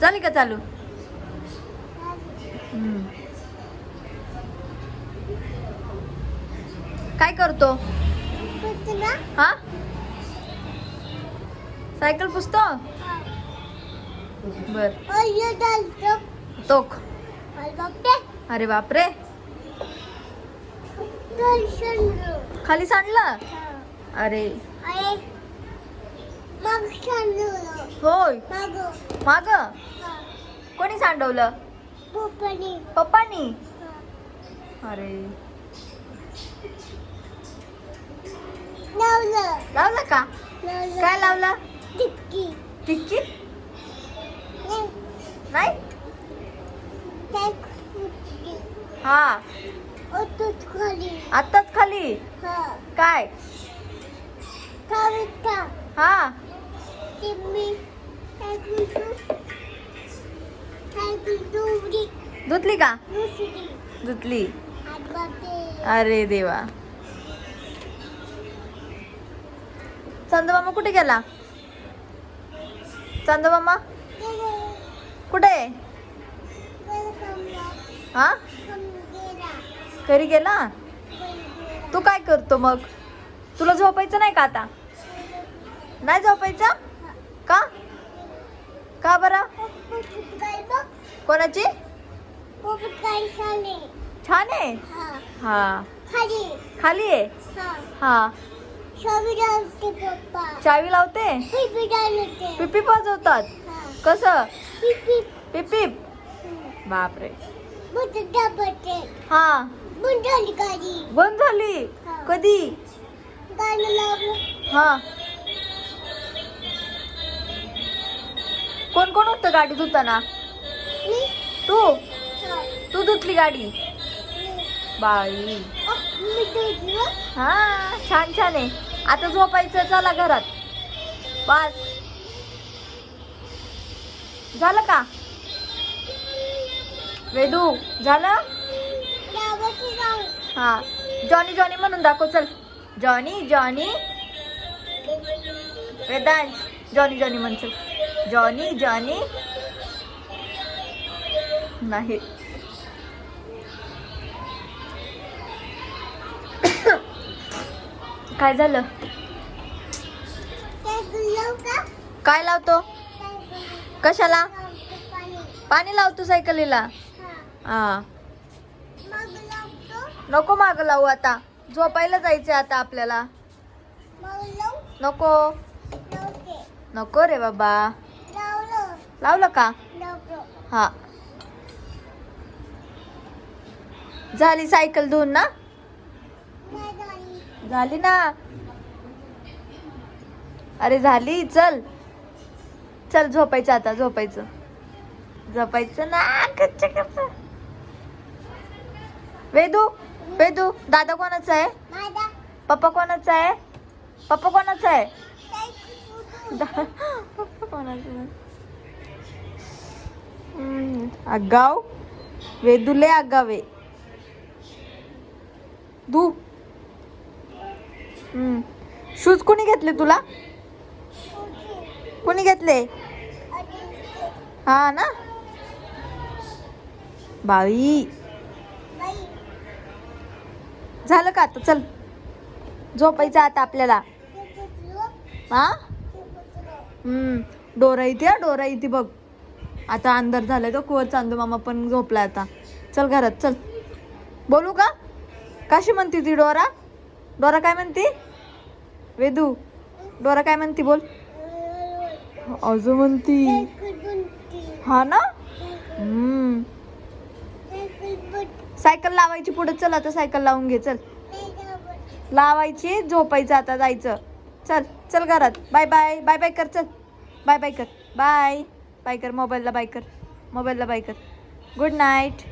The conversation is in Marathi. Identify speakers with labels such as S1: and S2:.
S1: झाली का चालू? काय करतो? हा, सायकल पुसतो. बर. तोक. अरे बापरे, खाली सांडलं. अरे होय, माग कोणी सांडवलं? पप्पानी. अरे लावलं का? काय लावलं? टिक्की. नाही. हा, आत्ताच खाली. काय? हा, धुतली का? धुतली. अरे देवा. चंदमामा कुठे गेला? चंदमामा कुठे? हा, घरी गेला. तू काय करतो मग? तुला झोपायचं नाही का आता? नाही झोपायचं का? का बरं? कोणाची? छान आहे. हा, खाली आहे. हा, चावी लावते. पिपी वाजवतात. कसं? पिपीप. बापरे. हा, बंद झाली. कधी? हा, कोण कोण होतं गाडी धुताना? तू धुतली गाडी? बाई. हा, छान छान आहे. आता झोपायचं. चला घरात. बस झालं का? वेदू झालं? हा, जॉनी जॉनी म्हणून दाखव. चल, Johnny Johnny. Vedansh Johnny Johnny म्हण. चल, जॉनी जॉनी. नाही. काय झालं? काय लावतो? कशाला? पाणी लावतो सायकलीला. हा, नको माग लावू. आता झोपायला जायचं आता आपल्याला. नको नको रे बाबा. लावलं का? हा, झाली सायकल धुवून ना? झाली ना. अरे झाली. चल चल, झोपायचं आता. झोपायचं ना. वेदू वेदू, दादा कोणाचा आहे? पप्पा कोणाचा आहे? पप्पा कोणाचा आहे? पप्पा कोणाचा आहे? आगाव. वेदूले आगाव आहे. धू. शूज कोणी घेतले तुला? कोणी घेतले? हा ना. बाई. झालं का आता? चल, झोपायचं आता आपल्याला. हा, डोरा इथे. डोरा इथे बघ. आता अंधार झालाय. तो कुवर चांदू मामा पण झोपलाय आता. चल घरात. चल. बोलू का? कशी म्हणती ती डोरा? डोरा काय म्हणती? वेदू, डोरा काय म्हणती? बोल. अजून म्हणती. हा ना. सायकल लावायची पुढे. चल आता सायकल लावून घे. चल, लावायची. झोपायचं आता. जायचं. चल चल घरात. Bye bye. बाय बाय कर. चल, बाय बाय कर. बाय बाय कर. मोबाईलला बाय कर. मोबाईलला बाय कर. Good night.